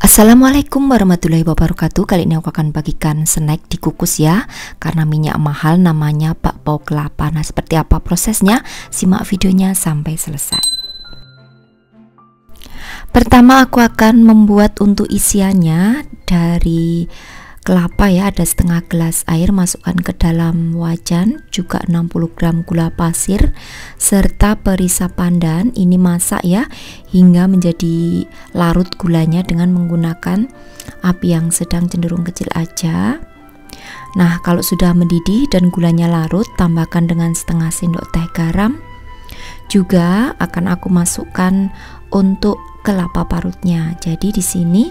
Assalamualaikum warahmatullahi wabarakatuh. Kali ini aku akan bagikan snack dikukus ya, karena minyak mahal, namanya bakpao kelapa. Nah, seperti apa prosesnya? Simak videonya sampai selesai. Pertama aku akan membuat untuk isiannya dari kelapa ya, ada setengah gelas air, masukkan ke dalam wajan, juga 60 gram gula pasir serta perisa pandan. Ini masak ya hingga menjadi larut gulanya dengan menggunakan api yang sedang, cenderung kecil aja. Nah, kalau sudah mendidih dan gulanya larut, tambahkan dengan setengah sendok teh garam. Juga akan aku masukkan untuk kelapa parutnya. Jadi di sini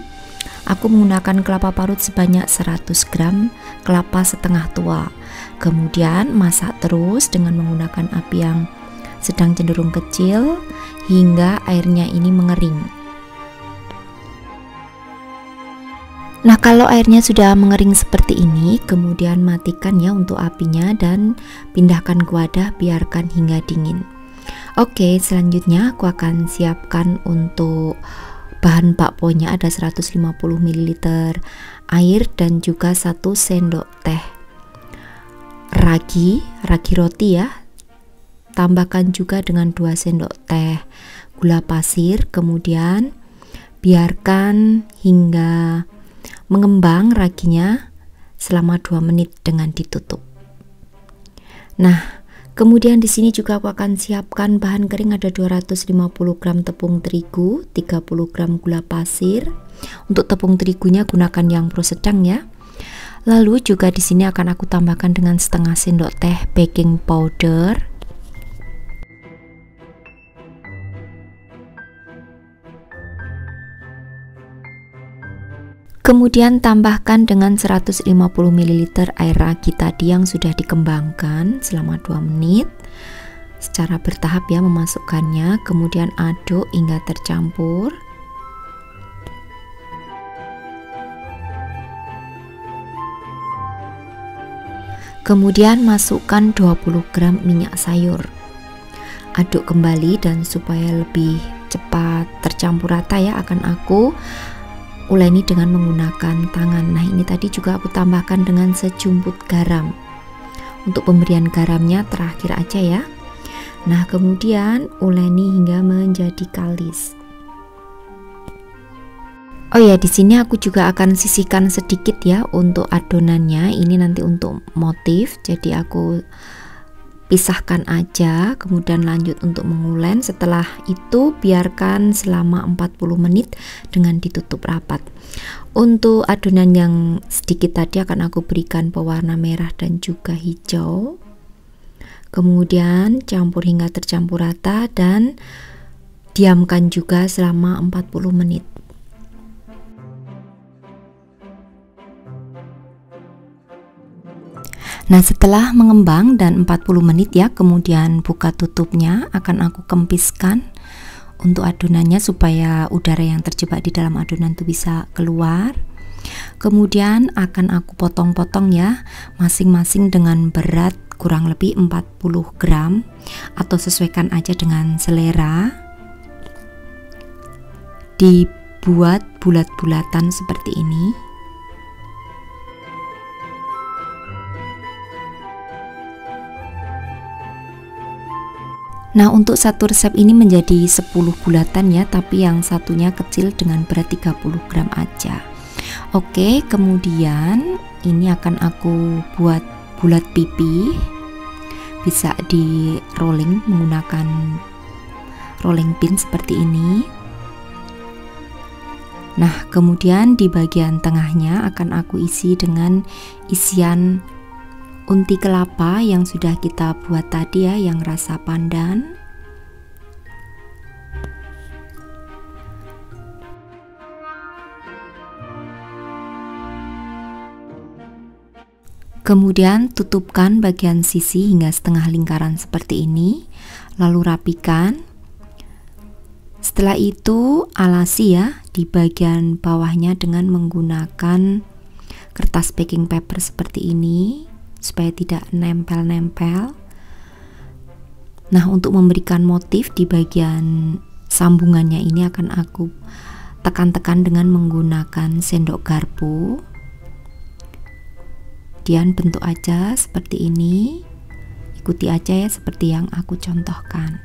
aku menggunakan kelapa parut sebanyak 100 gram kelapa setengah tua. Kemudian masak terus dengan menggunakan api yang sedang, cenderung kecil hingga airnya ini mengering. Nah, kalau airnya sudah mengering seperti ini, kemudian matikan ya untuk apinya dan pindahkan ke wadah, biarkan hingga dingin. Oke, selanjutnya aku akan siapkan untuk bahan bakponya. Ada 150 ml air dan juga 1 sendok teh ragi roti ya. Tambahkan juga dengan 2 sendok teh gula pasir, kemudian biarkan hingga mengembang raginya selama 2 menit dengan ditutup. Nah, kemudian di sini juga aku akan siapkan bahan kering. Ada 250 gram tepung terigu, 30 gram gula pasir. Untuk tepung terigunya gunakan yang pro sedang ya. Lalu juga di sini akan aku tambahkan dengan setengah sendok teh baking powder. Kemudian tambahkan dengan 150 ml air ragi tadi yang sudah dikembangkan selama 2 menit. Secara bertahap ya memasukkannya, kemudian aduk hingga tercampur. Kemudian masukkan 20 gram minyak sayur. Aduk kembali dan supaya lebih cepat tercampur rata ya, akan aku uleni dengan menggunakan tangan. Nah, ini tadi juga aku tambahkan dengan sejumput garam. Untuk pemberian garamnya terakhir aja ya. Nah, kemudian uleni hingga menjadi kalis. Oh ya, di sini aku juga akan sisihkan sedikit ya untuk adonannya. Ini nanti untuk motif, jadi aku pisahkan aja, kemudian lanjut untuk mengulen. Setelah itu biarkan selama 40 menit dengan ditutup rapat. Untuk adonan yang sedikit tadi akan aku berikan pewarna merah dan juga hijau. Kemudian campur hingga tercampur rata dan diamkan juga selama 40 menit. Nah, setelah mengembang dan 40 menit ya, kemudian buka tutupnya, akan aku kempiskan untuk adonannya supaya udara yang terjebak di dalam adonan itu bisa keluar. Kemudian akan aku potong-potong ya, masing-masing dengan berat kurang lebih 40 gram atau sesuaikan aja dengan selera. Dibuat bulat-bulatan seperti ini. Nah, untuk satu resep ini menjadi 10 bulatan ya, tapi yang satunya kecil dengan berat 30 gram aja. Oke, kemudian ini akan aku buat bulat pipi. Bisa di rolling menggunakan rolling pin seperti ini. Nah, kemudian di bagian tengahnya akan aku isi dengan isian unti kelapa yang sudah kita buat tadi ya, yang rasa pandan. Kemudian tutupkan bagian sisi hingga setengah lingkaran seperti ini, lalu rapikan. Setelah itu alasi ya di bagian bawahnya dengan menggunakan kertas baking paper seperti ini, supaya tidak nempel-nempel. Nah, untuk memberikan motif di bagian sambungannya ini akan aku tekan-tekan dengan menggunakan sendok garpu. Kemudian bentuk aja seperti ini, ikuti aja ya seperti yang aku contohkan.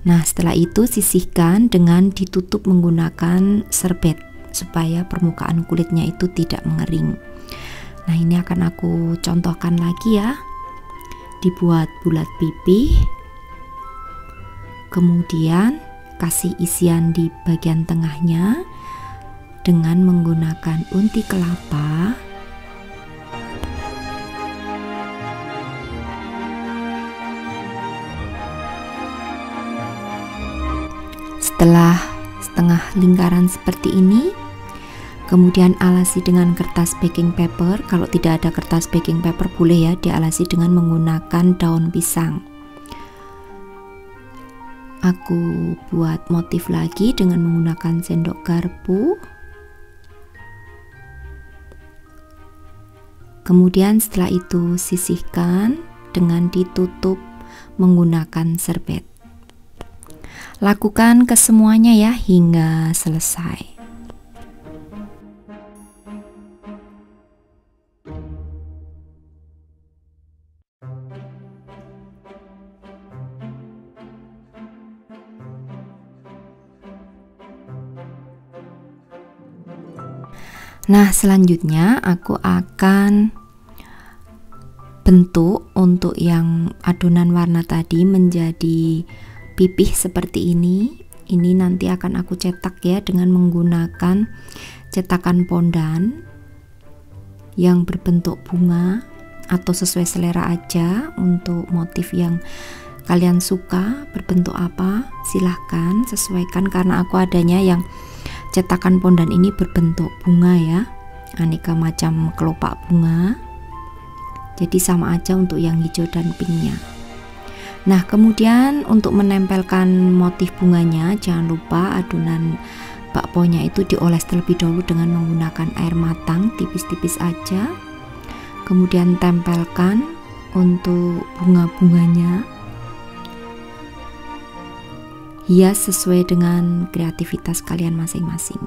Nah, setelah itu sisihkan dengan ditutup menggunakan serbet supaya permukaan kulitnya itu tidak mengering. Nah, ini akan aku contohkan lagi ya. Dibuat bulat pipih, kemudian kasih isian di bagian tengahnya dengan menggunakan unti kelapa. Setelah setengah lingkaran seperti ini, kemudian alasi dengan kertas baking paper. Kalau tidak ada kertas baking paper boleh ya dialasi dengan menggunakan daun pisang. Aku buat motif lagi dengan menggunakan sendok garpu. Kemudian setelah itu sisihkan dengan ditutup menggunakan serbet. Lakukan kesemuanya ya hingga selesai. Nah, selanjutnya aku akan bentuk untuk yang adonan warna tadi menjadi pipih seperti ini. Ini nanti akan aku cetak ya dengan menggunakan cetakan pondan yang berbentuk bunga atau sesuai selera aja. Untuk motif yang kalian suka berbentuk apa silahkan sesuaikan, karena aku adanya yang cetakan pondan ini berbentuk bunga ya, aneka macam kelopak bunga, jadi sama aja untuk yang hijau dan pinknya. Nah, kemudian untuk menempelkan motif bunganya jangan lupa adonan bakponya itu dioles terlebih dahulu dengan menggunakan air matang tipis-tipis aja, kemudian tempelkan untuk bunga-bunganya. Hias sesuai dengan kreativitas kalian masing-masing.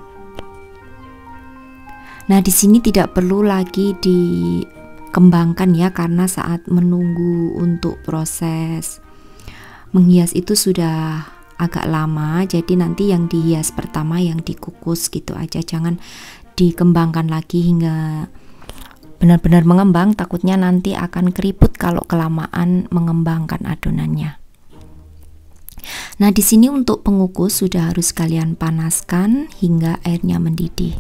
Nah, di sini tidak perlu lagi dikembangkan ya, karena saat menunggu untuk proses menghias itu sudah agak lama. Jadi nanti yang dihias pertama yang dikukus gitu aja, jangan dikembangkan lagi hingga benar-benar mengembang, takutnya nanti akan keriput kalau kelamaan mengembangkan adonannya. Nah, di sini untuk pengukus sudah harus kalian panaskan hingga airnya mendidih.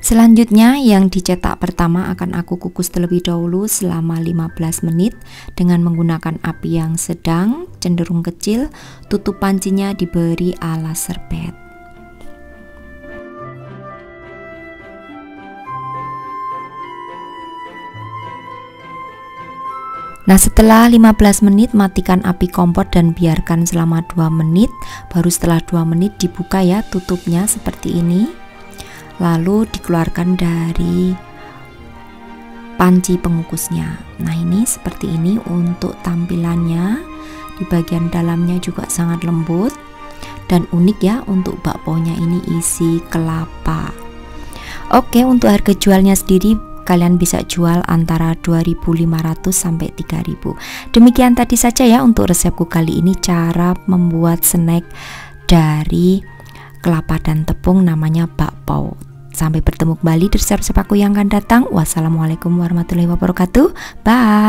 Selanjutnya yang dicetak pertama akan aku kukus terlebih dahulu selama 15 menit dengan menggunakan api yang sedang cenderung kecil. Tutup pancinya diberi alas serbet. Nah, setelah 15 menit matikan api kompor dan biarkan selama 2 menit. Baru setelah 2 menit dibuka ya tutupnya seperti ini. Lalu dikeluarkan dari panci pengukusnya. Nah, ini seperti ini untuk tampilannya. Di bagian dalamnya juga sangat lembut dan unik ya. Untuk bakponya ini isi kelapa. Oke, untuk harga jualnya sendiri kalian bisa jual antara 2.500 sampai 3.000. Demikian tadi saja ya untuk resepku kali ini, cara membuat snack dari kelapa dan tepung namanya bakpao. Sampai bertemu kembali di resep-resep aku yang akan datang. Wassalamualaikum warahmatullahi wabarakatuh. Bye.